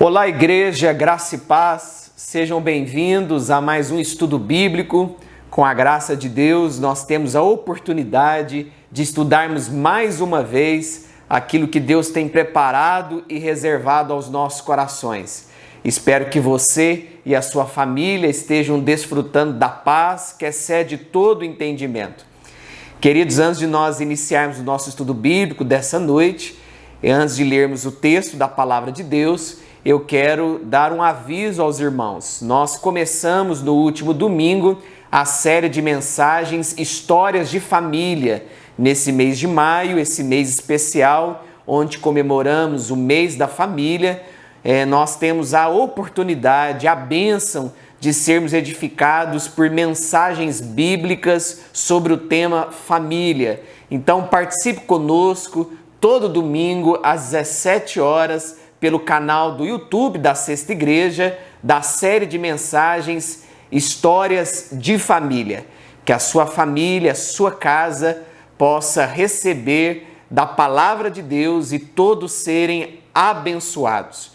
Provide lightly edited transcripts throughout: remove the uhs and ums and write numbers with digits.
Olá, igreja, graça e paz, sejam bem-vindos a mais um estudo bíblico. Com a graça de Deus, nós temos a oportunidade de estudarmos mais uma vez aquilo que Deus tem preparado e reservado aos nossos corações. Espero que você e a sua família estejam desfrutando da paz que excede todo entendimento. Queridos, antes de nós iniciarmos o nosso estudo bíblico dessa noite, e antes de lermos o texto da palavra de Deus, eu quero dar um aviso aos irmãos. Nós começamos no último domingo a série de mensagens Histórias de Família. Nesse mês de maio, esse mês especial, onde comemoramos o mês da família, nós temos a oportunidade, a bênção de sermos edificados por mensagens bíblicas sobre o tema família. Então participe conosco todo domingo às 17 horas pelo canal do YouTube da Sexta Igreja, da série de mensagens Histórias de Família. Que a sua família, a sua casa possa receber da palavra de Deus e todos serem abençoados.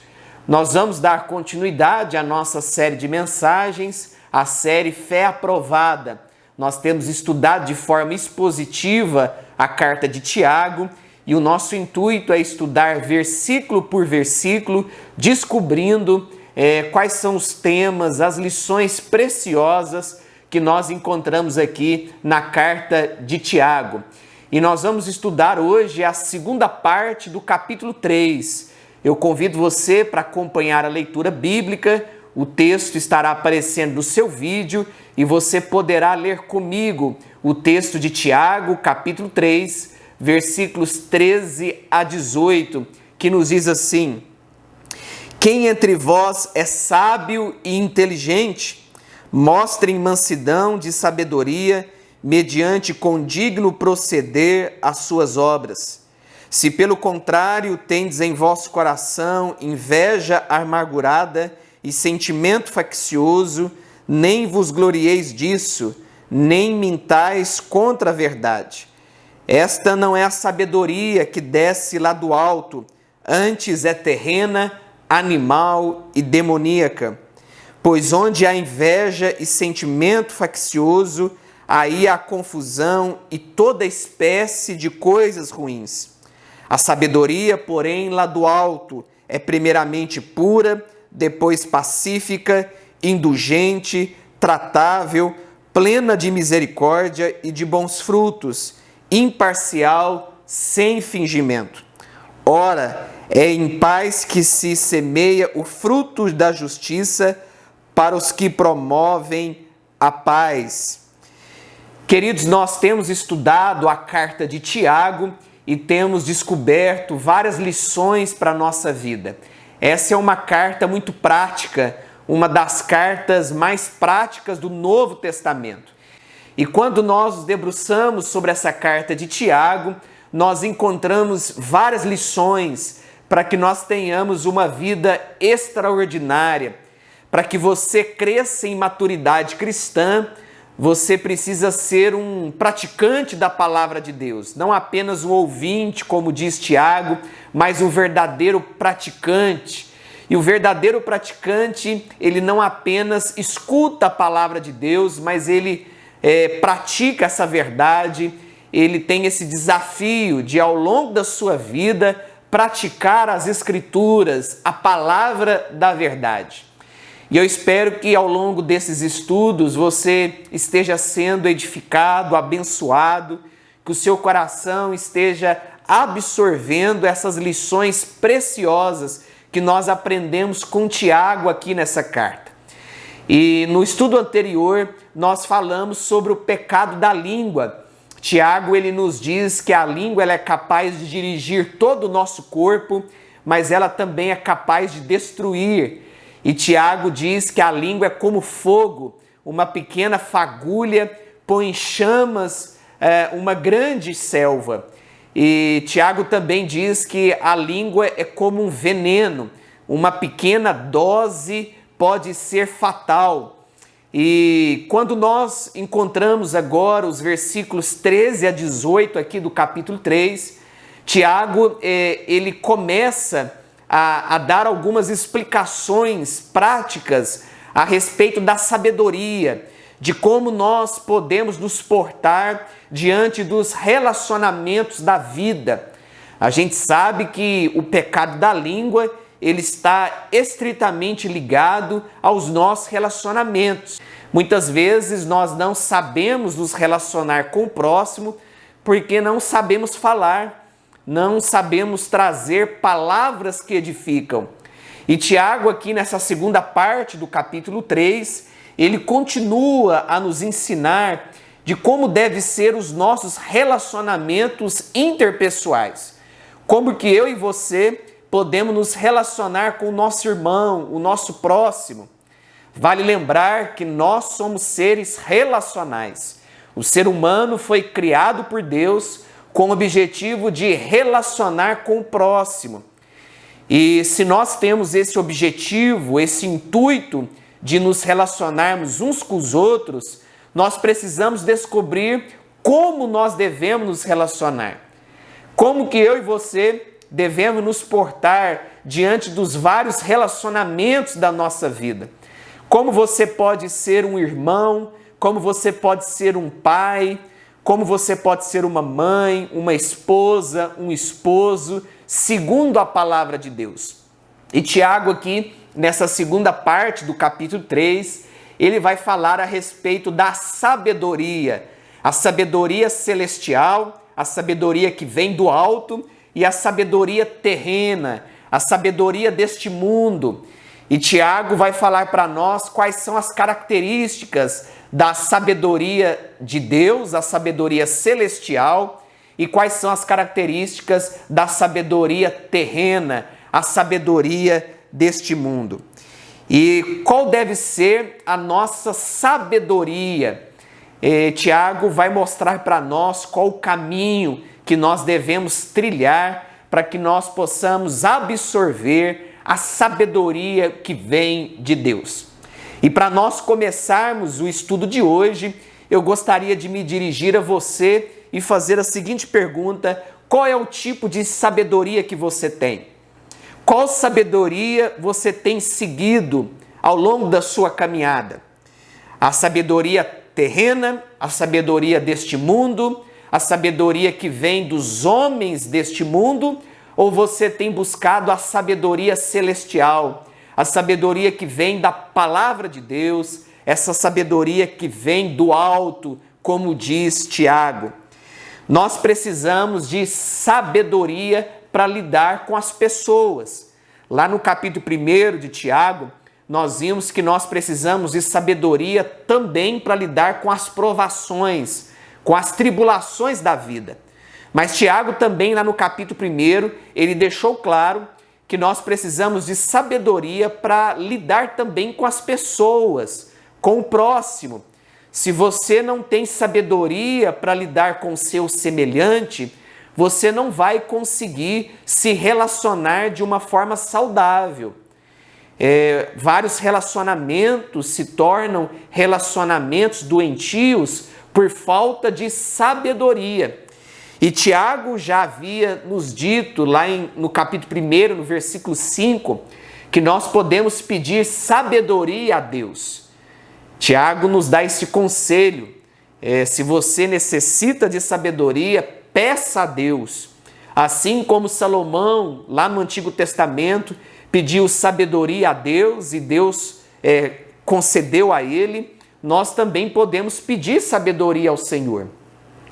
Nós vamos dar continuidade à nossa série de mensagens, a série Fé Aprovada. Nós temos estudado de forma expositiva a carta de Tiago, e o nosso intuito é estudar versículo por versículo, descobrindo quais são os temas, as lições preciosas que nós encontramos aqui na carta de Tiago. E nós vamos estudar hoje a segunda parte do capítulo 3. Eu convido você para acompanhar a leitura bíblica. O texto estará aparecendo no seu vídeo e você poderá ler comigo o texto de Tiago, capítulo 3, versículos 13 a 18, que nos diz assim: Quem entre vós é sábio e inteligente, mostrem mansidão de sabedoria, mediante condigno proceder às suas obras. Se pelo contrário tendes em vosso coração inveja amargurada e sentimento faccioso, nem vos glorieis disso, nem mintais contra a verdade. Esta não é a sabedoria que desce lá do alto, antes é terrena, animal e demoníaca. Pois onde há inveja e sentimento faccioso, aí há confusão e toda espécie de coisas ruins. A sabedoria, porém, lá do alto, é primeiramente pura, depois pacífica, indulgente, tratável, plena de misericórdia e de bons frutos, imparcial, sem fingimento. Ora, é em paz que se semeia o fruto da justiça para os que promovem a paz. Queridos, nós temos estudado a carta de Tiago e temos descoberto várias lições para a nossa vida. Essa é uma carta muito prática, uma das cartas mais práticas do Novo Testamento. E quando nós nos debruçamos sobre essa carta de Tiago, nós encontramos várias lições para que nós tenhamos uma vida extraordinária. Para que você cresça em maturidade cristã, você precisa ser um praticante da palavra de Deus. Não apenas um ouvinte, como diz Tiago, mas um verdadeiro praticante. E o verdadeiro praticante, ele não apenas escuta a palavra de Deus, mas ele pratica essa verdade, ele tem esse desafio de, ao longo da sua vida, praticar as Escrituras, a palavra da verdade. E eu espero que ao longo desses estudos você esteja sendo edificado, abençoado, que o seu coração esteja absorvendo essas lições preciosas que nós aprendemos com Tiago aqui nessa carta. E no estudo anterior, nós falamos sobre o pecado da língua. Tiago, ele nos diz que a língua ela é capaz de dirigir todo o nosso corpo, mas ela também é capaz de destruir. E Tiago diz que a língua é como fogo, uma pequena fagulha põe em chamas uma grande selva. E Tiago também diz que a língua é como um veneno, uma pequena dose pode ser fatal. E quando nós encontramos agora os versículos 13 a 18 aqui do capítulo 3, Tiago ele começa a dar algumas explicações práticas a respeito da sabedoria, de como nós podemos nos portar diante dos relacionamentos da vida. A gente sabe que o pecado da língua, ele está estritamente ligado aos nossos relacionamentos. Muitas vezes nós não sabemos nos relacionar com o próximo porque não sabemos falar, não sabemos trazer palavras que edificam. E Tiago, aqui nessa segunda parte do capítulo 3, ele continua a nos ensinar de como devem ser os nossos relacionamentos interpessoais. Como que eu e você podemos nos relacionar com o nosso irmão, o nosso próximo. Vale lembrar que nós somos seres relacionais. O ser humano foi criado por Deus com o objetivo de relacionar com o próximo. E se nós temos esse objetivo, esse intuito de nos relacionarmos uns com os outros, nós precisamos descobrir como nós devemos nos relacionar. Como que eu e você devemos nos portar diante dos vários relacionamentos da nossa vida. Como você pode ser um irmão, como você pode ser um pai, como você pode ser uma mãe, uma esposa, um esposo, segundo a palavra de Deus. E Tiago aqui, nessa segunda parte do capítulo 3, ele vai falar a respeito da sabedoria, a sabedoria celestial, a sabedoria que vem do alto e a sabedoria terrena, a sabedoria deste mundo. E Tiago vai falar para nós quais são as características da sabedoria de Deus, a sabedoria celestial, e quais são as características da sabedoria terrena, a sabedoria deste mundo. E qual deve ser a nossa sabedoria? Tiago vai mostrar para nós qual o caminho que nós devemos trilhar para que nós possamos absorver a sabedoria que vem de Deus. E para nós começarmos o estudo de hoje, eu gostaria de me dirigir a você e fazer a seguinte pergunta: qual é o tipo de sabedoria que você tem? Qual sabedoria você tem seguido ao longo da sua caminhada? A sabedoria terrena, a sabedoria deste mundo, a sabedoria que vem dos homens deste mundo, ou você tem buscado a sabedoria celestial, a sabedoria que vem da palavra de Deus, essa sabedoria que vem do alto, como diz Tiago? Nós precisamos de sabedoria para lidar com as pessoas. Lá no capítulo 1 de Tiago, nós vimos que nós precisamos de sabedoria também para lidar com as provações, com as tribulações da vida. Mas Tiago também, lá no capítulo 1, ele deixou claro que nós precisamos de sabedoria para lidar também com as pessoas, com o próximo. Se você não tem sabedoria para lidar com o seu semelhante, você não vai conseguir se relacionar de uma forma saudável. Vários relacionamentos se tornam relacionamentos doentios por falta de sabedoria. E Tiago já havia nos dito lá no capítulo 1, no versículo 5, que nós podemos pedir sabedoria a Deus. Tiago nos dá esse conselho: se você necessita de sabedoria, peça a Deus. Assim como Salomão, lá no Antigo Testamento, pediu sabedoria a Deus e Deus concedeu a ele, nós também podemos pedir sabedoria ao Senhor.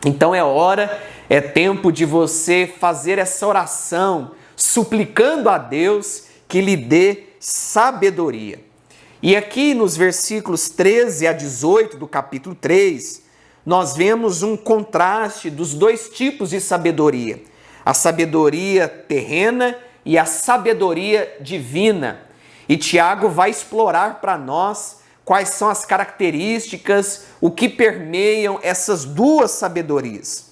Então é tempo de você fazer essa oração, suplicando a Deus que lhe dê sabedoria. E aqui nos versículos 13 a 18 do capítulo 3, nós vemos um contraste dos dois tipos de sabedoria: a sabedoria terrena e a sabedoria divina. E Tiago vai explorar para nós quais são as características, o que permeiam essas duas sabedorias.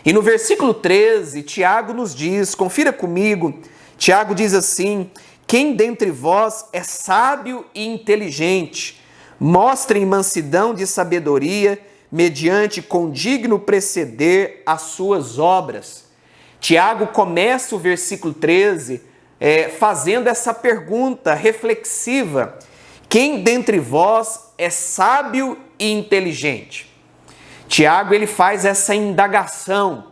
E no versículo 13, Tiago nos diz, confira comigo, Tiago diz assim: quem dentre vós é sábio e inteligente, mostrem mansidão de sabedoria, mediante condigno preceder as suas obras. Tiago começa o versículo 13 fazendo essa pergunta reflexiva: quem dentre vós é sábio e inteligente? Tiago, ele faz essa indagação,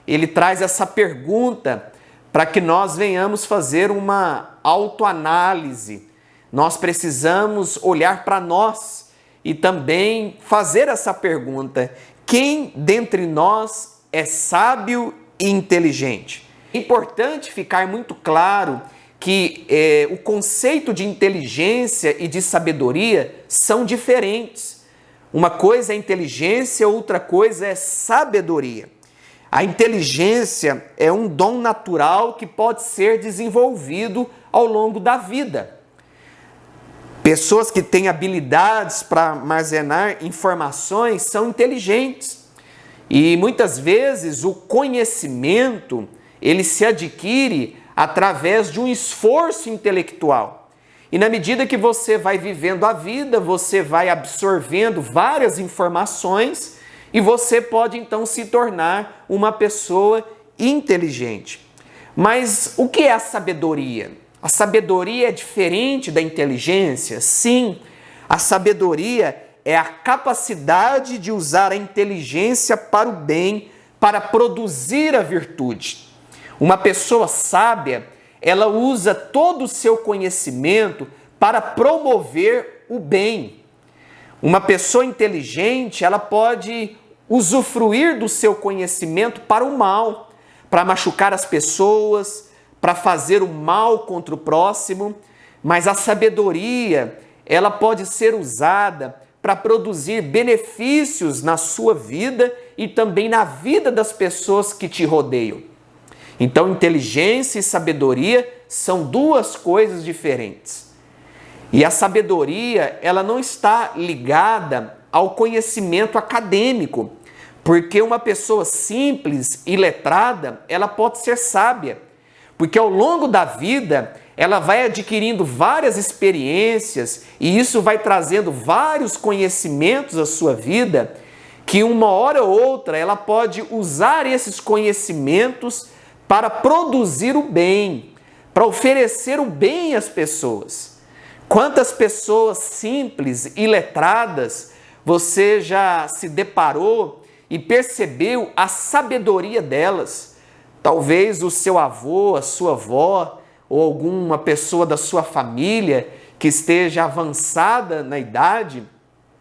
ele traz essa pergunta para que nós venhamos fazer uma autoanálise. Nós precisamos olhar para nós e também fazer essa pergunta: quem dentre nós é sábio e inteligente? É importante ficar muito claro que o conceito de inteligência e de sabedoria são diferentes. Uma coisa é inteligência, outra coisa é sabedoria. A inteligência é um dom natural que pode ser desenvolvido ao longo da vida. Pessoas que têm habilidades para armazenar informações são inteligentes. E muitas vezes o conhecimento, ele se adquire através de um esforço intelectual. E na medida que você vai vivendo a vida, você vai absorvendo várias informações e você pode então se tornar uma pessoa inteligente. Mas o que é a sabedoria? A sabedoria é diferente da inteligência? Sim, a sabedoria é a capacidade de usar a inteligência para o bem, para produzir a virtude. Uma pessoa sábia, ela usa todo o seu conhecimento para promover o bem. Uma pessoa inteligente, ela pode usufruir do seu conhecimento para o mal, para machucar as pessoas, para fazer o mal contra o próximo, mas a sabedoria, ela pode ser usada para produzir benefícios na sua vida e também na vida das pessoas que te rodeiam. Então, inteligência e sabedoria são duas coisas diferentes. E a sabedoria, ela não está ligada ao conhecimento acadêmico, porque uma pessoa simples e letrada, ela pode ser sábia, porque ao longo da vida, ela vai adquirindo várias experiências e isso vai trazendo vários conhecimentos à sua vida, que uma hora ou outra ela pode usar esses conhecimentos para produzir o bem, para oferecer o bem às pessoas. Quantas pessoas simples e letradas você já se deparou e percebeu a sabedoria delas? Talvez o seu avô, a sua avó ou alguma pessoa da sua família que esteja avançada na idade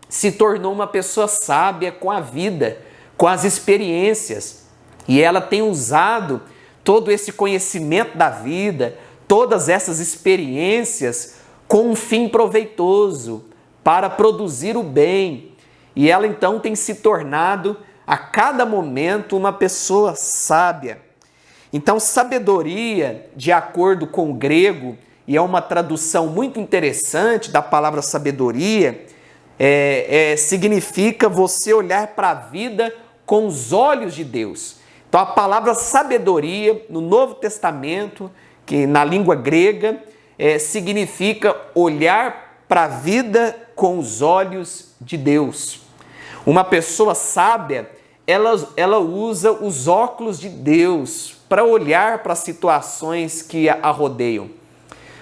se tornou uma pessoa sábia com a vida, com as experiências. E ela tem usado todo esse conhecimento da vida, todas essas experiências com um fim proveitoso, para produzir o bem. E ela então tem se tornado a cada momento uma pessoa sábia. Então, sabedoria, de acordo com o grego, e é uma tradução muito interessante da palavra sabedoria, significa você olhar para a vida com os olhos de Deus. Então, a palavra sabedoria, no Novo Testamento, que na língua grega, significa olhar para a vida com os olhos de Deus. Uma pessoa sábia, ela usa os óculos de Deus para olhar para as situações que a rodeiam.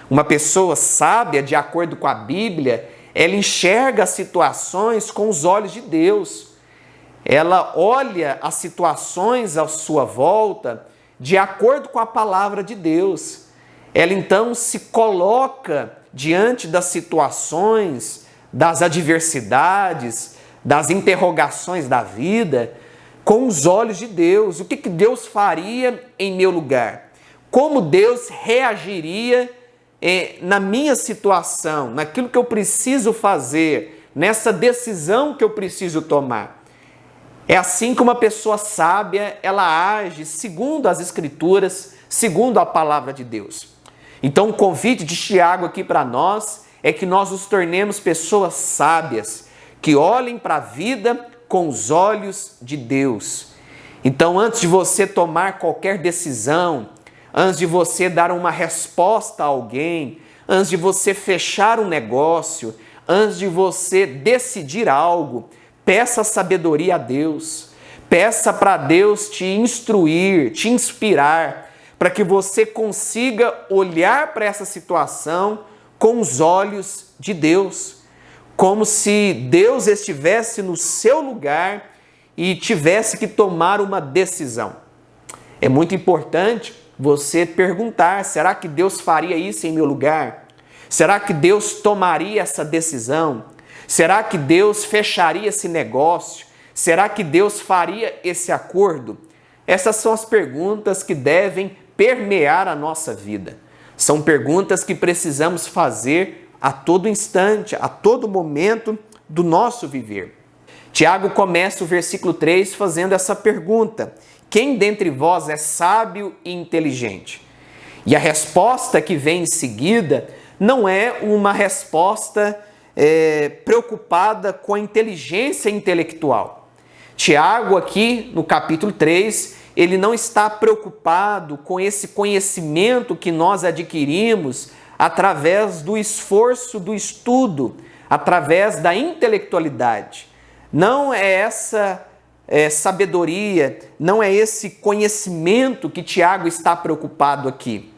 Uma pessoa sábia, de acordo com a Bíblia, ela enxerga as situações com os olhos de Deus. Ela olha as situações à sua volta de acordo com a palavra de Deus. Ela então se coloca diante das situações, das adversidades, das interrogações da vida, com os olhos de Deus. O que Deus faria em meu lugar? Como Deus reagiria na minha situação, naquilo que eu preciso fazer, nessa decisão que eu preciso tomar? É assim que uma pessoa sábia, ela age segundo as Escrituras, segundo a palavra de Deus. Então o convite de Tiago aqui para nós é que nós nos tornemos pessoas sábias, que olhem para a vida com os olhos de Deus. Então, antes de você tomar qualquer decisão, antes de você dar uma resposta a alguém, antes de você fechar um negócio, antes de você decidir algo, peça sabedoria a Deus. Peça para Deus te instruir, te inspirar, para que você consiga olhar para essa situação com os olhos de Deus, como se Deus estivesse no seu lugar e tivesse que tomar uma decisão. É muito importante você perguntar: será que Deus faria isso em meu lugar? Será que Deus tomaria essa decisão? Será que Deus fecharia esse negócio? Será que Deus faria esse acordo? Essas são as perguntas que devem permear a nossa vida. São perguntas que precisamos fazer a todo instante, a todo momento do nosso viver. Tiago começa o versículo 3 fazendo essa pergunta: quem dentre vós é sábio e inteligente? E a resposta que vem em seguida não é uma resposta preocupada com a inteligência intelectual. Tiago aqui no capítulo 3, ele não está preocupado com esse conhecimento que nós adquirimos através do esforço do estudo, através da intelectualidade. Não é essa sabedoria, não é esse conhecimento que Tiago está preocupado aqui.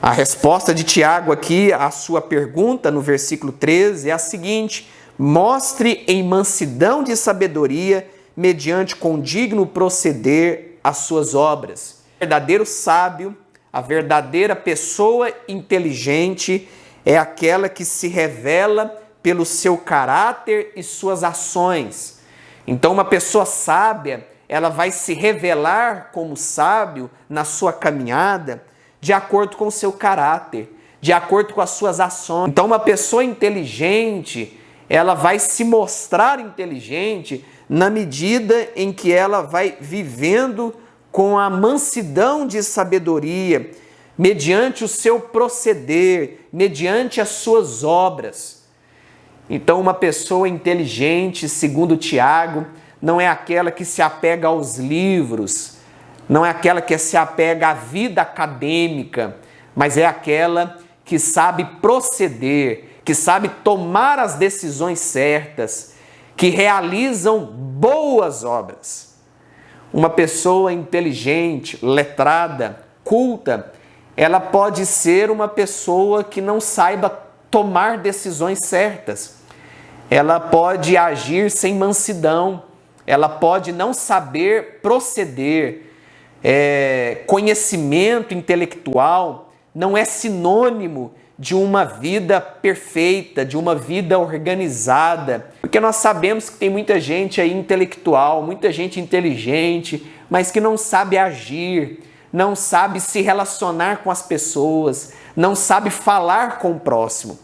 A resposta de Tiago aqui à sua pergunta no versículo 13 é a seguinte: mostre em mansidão de sabedoria, mediante condigno proceder, as suas obras. O verdadeiro sábio, a verdadeira pessoa inteligente é aquela que se revela pelo seu caráter e suas ações. Então, uma pessoa sábia, ela vai se revelar como sábio na sua caminhada de acordo com o seu caráter, de acordo com as suas ações. Então, uma pessoa inteligente, ela vai se mostrar inteligente na medida em que ela vai vivendo com a mansidão de sabedoria, mediante o seu proceder, mediante as suas obras. Então, uma pessoa inteligente, segundo Tiago, não é aquela que se apega aos livros, não é aquela que se apega à vida acadêmica, mas é aquela que sabe proceder, que sabe tomar as decisões certas, que realizam boas obras. Uma pessoa inteligente, letrada, culta, ela pode ser uma pessoa que não saiba tomar decisões certas. Ela pode agir sem mansidão, ela pode não saber proceder. Conhecimento intelectual não é sinônimo de uma vida perfeita, de uma vida organizada, porque nós sabemos que tem muita gente aí intelectual, muita gente inteligente, mas que não sabe agir, não sabe se relacionar com as pessoas, não sabe falar com o próximo.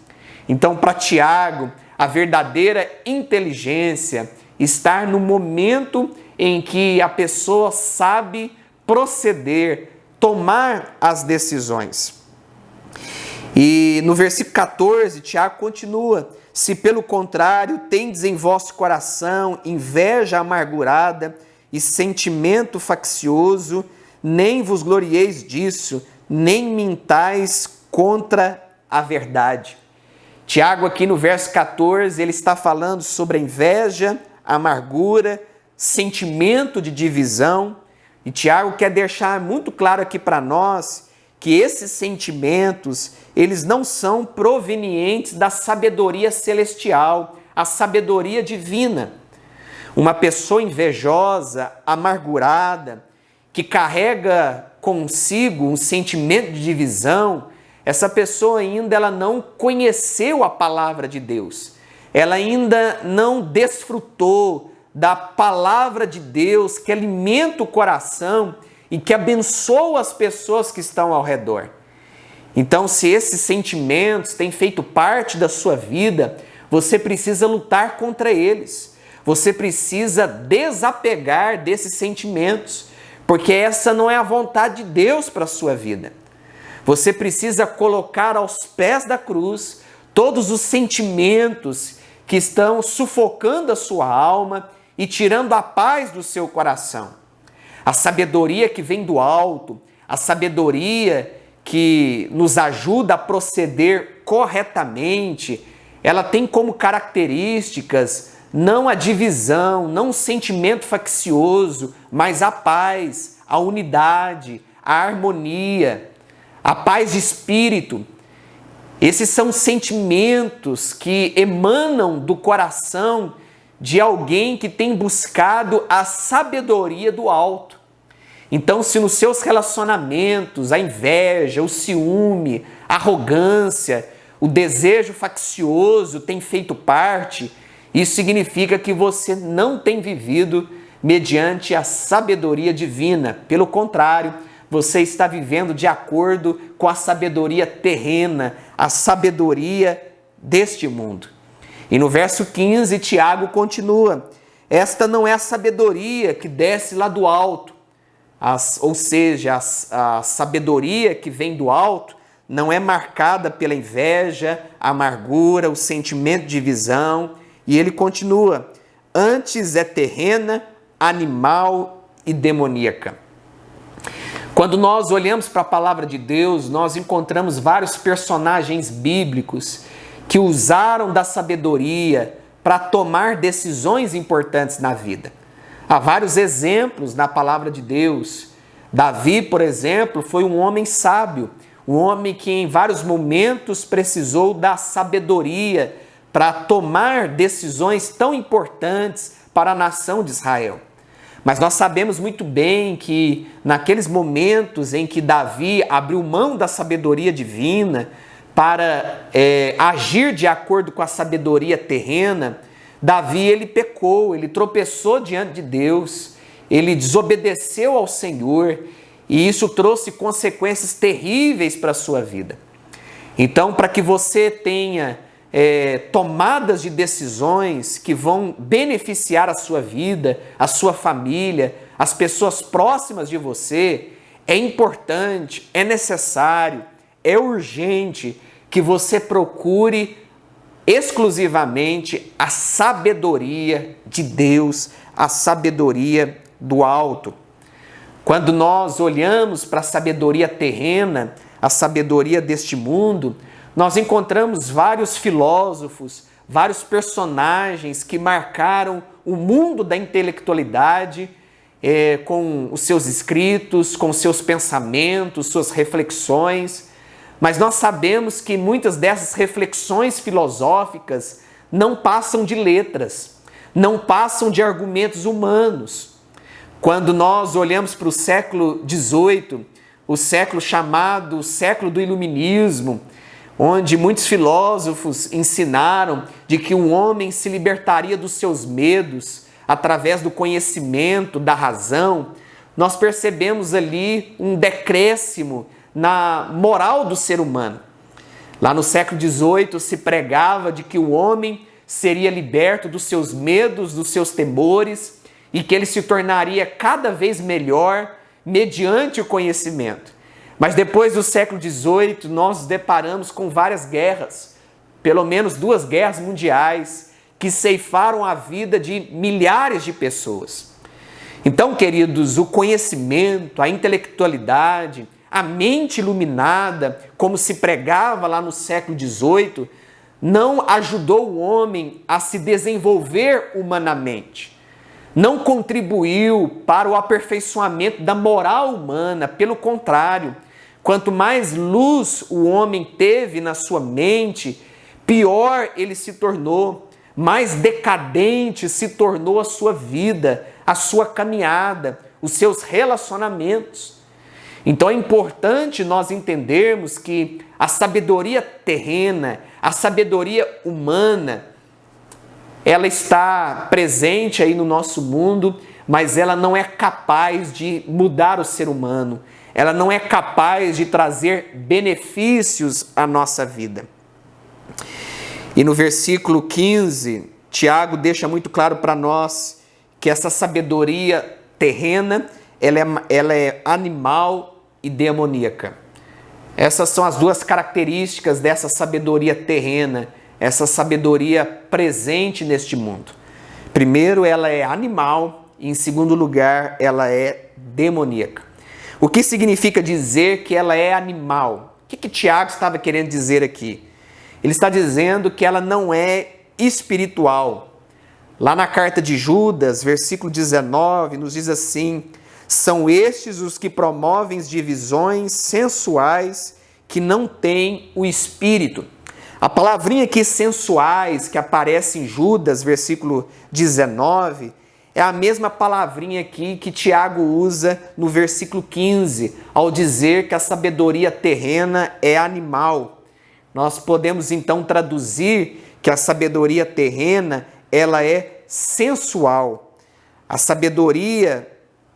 Então, para Tiago, a verdadeira inteligência está no momento em que a pessoa sabe proceder, tomar as decisões. E no versículo 14, Tiago continua: se pelo contrário tendes em vosso coração inveja amargurada e sentimento faccioso, nem vos glorieis disso, nem mintais contra a verdade. Tiago aqui no verso 14, ele está falando sobre a inveja, amargura, sentimento de divisão. E Tiago quer deixar muito claro aqui para nós que esses sentimentos, eles não são provenientes da sabedoria celestial, a sabedoria divina. Uma pessoa invejosa, amargurada, que carrega consigo um sentimento de divisão, essa pessoa ainda ela não conheceu a palavra de Deus. Ela ainda não desfrutou da palavra de Deus que alimenta o coração e que abençoa as pessoas que estão ao redor. Então, se esses sentimentos têm feito parte da sua vida, você precisa lutar contra eles. Você precisa desapegar desses sentimentos, porque essa não é a vontade de Deus para a sua vida. Você precisa colocar aos pés da cruz todos os sentimentos que estão sufocando a sua alma e tirando a paz do seu coração. A sabedoria que vem do alto, a sabedoria que nos ajuda a proceder corretamente, ela tem como características não a divisão, não o sentimento faccioso, mas a paz, a unidade, a harmonia, a paz de espírito. Esses são sentimentos que emanam do coração de alguém que tem buscado a sabedoria do alto. Então, se nos seus relacionamentos a inveja, o ciúme, a arrogância, o desejo faccioso tem feito parte, isso significa que você não tem vivido mediante a sabedoria divina. Pelo contrário, você está vivendo de acordo com a sabedoria terrena, a sabedoria deste mundo. E no verso 15, Tiago continua: esta não é a sabedoria que desce lá do alto, ou seja, a sabedoria que vem do alto não é marcada pela inveja, a amargura, o sentimento de divisão. E ele continua: antes é terrena, animal e demoníaca. Quando nós olhamos para a palavra de Deus, nós encontramos vários personagens bíblicos que usaram da sabedoria para tomar decisões importantes na vida. Há vários exemplos na palavra de Deus. Davi, por exemplo, foi um homem sábio, um homem que em vários momentos precisou da sabedoria para tomar decisões tão importantes para a nação de Israel. Mas nós sabemos muito bem que naqueles momentos em que Davi abriu mão da sabedoria divina para agir de acordo com a sabedoria terrena, Davi ele pecou, ele tropeçou diante de Deus, ele desobedeceu ao Senhor e isso trouxe consequências terríveis para a sua vida. Então, para que você tenha tomadas de decisões que vão beneficiar a sua vida, a sua família, as pessoas próximas de você, é importante, é necessário, é urgente que você procure exclusivamente a sabedoria de Deus, a sabedoria do alto. Quando nós olhamos para a sabedoria terrena, a sabedoria deste mundo, nós encontramos vários filósofos, vários personagens que marcaram o mundo da intelectualidade com os seus escritos, com seus pensamentos, suas reflexões. Mas nós sabemos que muitas dessas reflexões filosóficas não passam de letras, não passam de argumentos humanos. Quando nós olhamos para o século XVIII, o século chamado século do Iluminismo, onde muitos filósofos ensinaram de que o homem se libertaria dos seus medos através do conhecimento, da razão, nós percebemos ali um decréscimo na moral do ser humano. Lá no século XVIII se pregava de que o homem seria liberto dos seus medos, dos seus temores e que ele se tornaria cada vez melhor mediante o conhecimento. Mas depois do século XVIII, nós nos deparamos com várias guerras, pelo menos 2 guerras mundiais, que ceifaram a vida de milhares de pessoas. Então, queridos, o conhecimento, a intelectualidade, a mente iluminada, como se pregava lá no século XVIII, não ajudou o homem a se desenvolver humanamente. Não contribuiu para o aperfeiçoamento da moral humana, pelo contrário, quanto mais luz o homem teve na sua mente, pior ele se tornou, mais decadente se tornou a sua vida, a sua caminhada, os seus relacionamentos. Então é importante nós entendermos que a sabedoria terrena, a sabedoria humana, ela está presente aí no nosso mundo, mas ela não é capaz de mudar o ser humano. Ela não é capaz de trazer benefícios à nossa vida. E no versículo 15, Tiago deixa muito claro para nós que essa sabedoria terrena, ela é animal e demoníaca. Essas são as 2 características dessa sabedoria terrena, essa sabedoria presente neste mundo. Primeiro, ela é animal e, em segundo lugar, ela é demoníaca. O que significa dizer que ela é animal? O que Tiago estava querendo dizer aqui? Ele está dizendo que ela não é espiritual. Lá na carta de Judas, versículo 19, nos diz assim: São estes os que promovem divisões sensuais que não têm o Espírito. A palavrinha aqui, sensuais, que aparece em Judas, versículo 19, é a mesma palavrinha aqui que Tiago usa no versículo 15, ao dizer que a sabedoria terrena é animal. Nós podemos então traduzir que a sabedoria terrena, ela é sensual. A sabedoria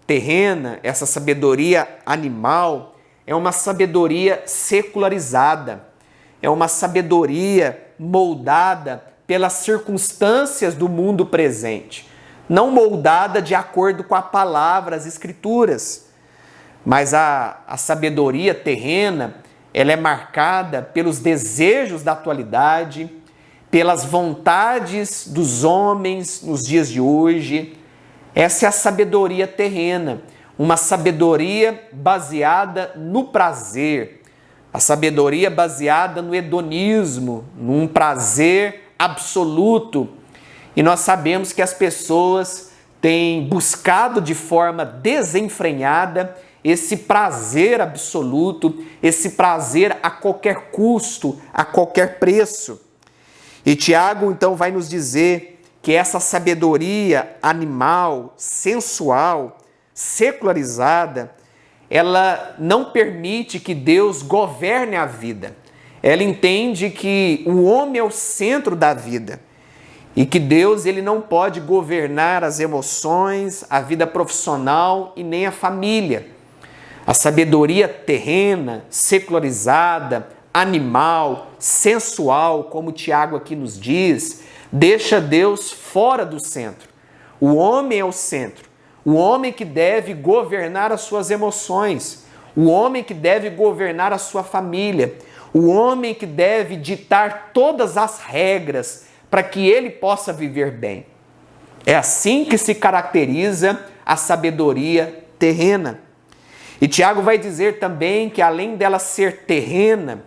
terrena, essa sabedoria animal, é uma sabedoria secularizada. É uma sabedoria moldada pelas circunstâncias do mundo presente. Não moldada de acordo com a palavra, as escrituras. Mas a sabedoria terrena, ela é marcada pelos desejos da atualidade, pelas vontades dos homens nos dias de hoje. Essa é a sabedoria terrena, uma sabedoria baseada no prazer, a sabedoria baseada no hedonismo, num prazer absoluto. E nós sabemos que as pessoas têm buscado de forma desenfreada esse prazer absoluto, esse prazer a qualquer custo, a qualquer preço. E Tiago então vai nos dizer que essa sabedoria animal, sensual, secularizada, ela não permite que Deus governe a vida. Ela entende que o homem é o centro da vida e que Deus ele não pode governar as emoções, a vida profissional e nem a família. A sabedoria terrena, secularizada, animal, sensual, como Tiago aqui nos diz, deixa Deus fora do centro. O homem é o centro. O homem que deve governar as suas emoções. O homem que deve governar a sua família. O homem que deve ditar todas as regras para que ele possa viver bem. É assim que se caracteriza a sabedoria terrena. E Tiago vai dizer também que além dela ser terrena,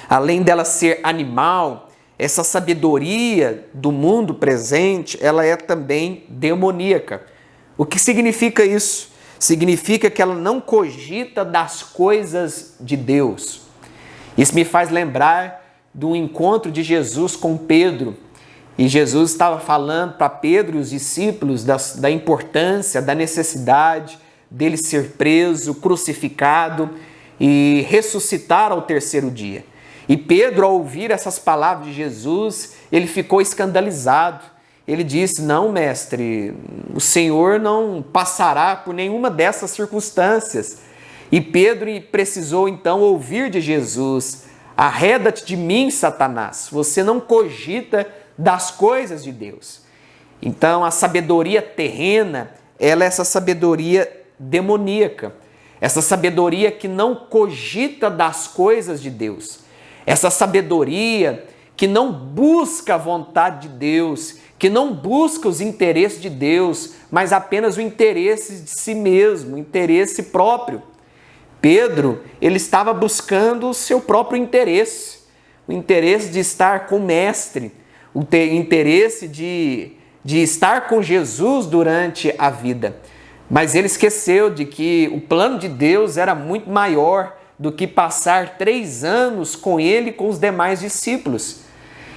além dela ser animal, essa sabedoria do mundo presente, ela é também demoníaca. O que significa isso? Significa que ela não cogita das coisas de Deus. Isso me faz lembrar do encontro de Jesus com Pedro. E Jesus estava falando para Pedro e os discípulos da importância, da necessidade dele ser preso, crucificado e ressuscitar ao terceiro dia. E Pedro, ao ouvir essas palavras de Jesus, ele ficou escandalizado. Ele disse, não, mestre, o Senhor não passará por nenhuma dessas circunstâncias. E Pedro precisou então ouvir de Jesus, arreda-te de mim, Satanás, você não cogita das coisas de Deus. Então a sabedoria terrena, ela é essa sabedoria demoníaca, essa sabedoria que não cogita das coisas de Deus, essa sabedoria que não busca a vontade de Deus, que não busca os interesses de Deus, mas apenas o interesse de si mesmo, o interesse próprio. Pedro, ele estava buscando o seu próprio interesse, o interesse de estar com o Mestre, o interesse de estar com Jesus durante a vida. Mas ele esqueceu de que o plano de Deus era muito maior do que passar 3 anos com ele e com os demais discípulos.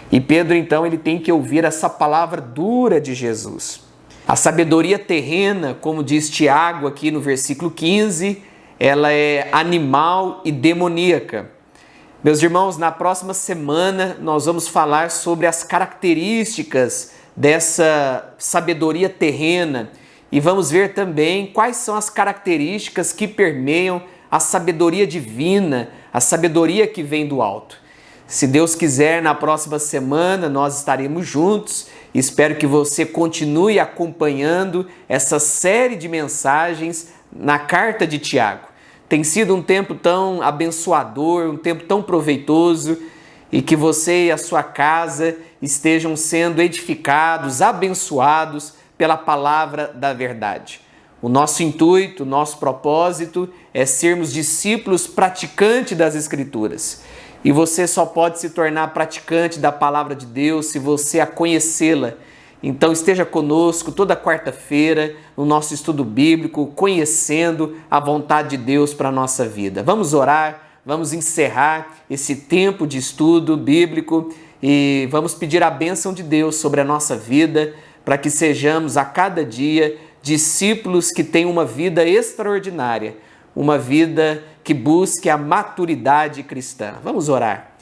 E Pedro, então, ele tem que ouvir essa palavra dura de Jesus. A sabedoria terrena, como diz Tiago aqui no versículo 15, ela é animal e demoníaca. Meus irmãos, na próxima semana nós vamos falar sobre as características dessa sabedoria terrena e vamos ver também quais são as características que permeiam a sabedoria divina, a sabedoria que vem do alto. Se Deus quiser, na próxima semana nós estaremos juntos. Espero que você continue acompanhando essa série de mensagens na carta de Tiago. Tem sido um tempo tão abençoador, um tempo tão proveitoso e que você e a sua casa estejam sendo edificados, abençoados pela palavra da verdade. O nosso intuito, o nosso propósito é sermos discípulos praticantes das Escrituras. E você só pode se tornar praticante da palavra de Deus se você a conhecê-la Então esteja conosco toda quarta-feira no nosso estudo bíblico, conhecendo a vontade de Deus para a nossa vida. Vamos orar, vamos encerrar esse tempo de estudo bíblico e vamos pedir a bênção de Deus sobre a nossa vida, para que sejamos a cada dia discípulos que têm uma vida extraordinária, uma vida que busque a maturidade cristã. Vamos orar.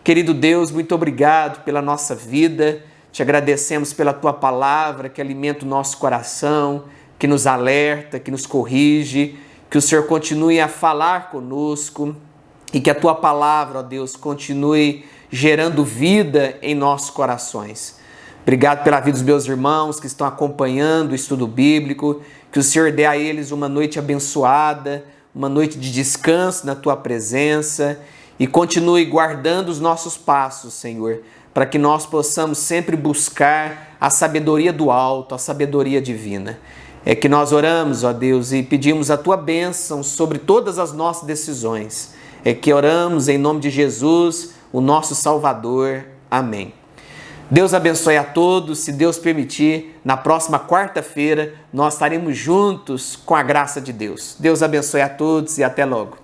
Querido Deus, muito obrigado pela nossa vida, te agradecemos pela Tua palavra que alimenta o nosso coração, que nos alerta, que nos corrige, que o Senhor continue a falar conosco e que a Tua palavra, ó Deus, continue gerando vida em nossos corações. Obrigado pela vida dos meus irmãos que estão acompanhando o estudo bíblico, que o Senhor dê a eles uma noite abençoada, uma noite de descanso na Tua presença e continue guardando os nossos passos, Senhor, para que nós possamos sempre buscar a sabedoria do alto, a sabedoria divina. É que nós oramos, ó Deus, e pedimos a Tua bênção sobre todas as nossas decisões. É que oramos em nome de Jesus, o nosso Salvador. Amém. Deus abençoe a todos. Se Deus permitir, na próxima quarta-feira nós estaremos juntos com a graça de Deus. Deus abençoe a todos e até logo.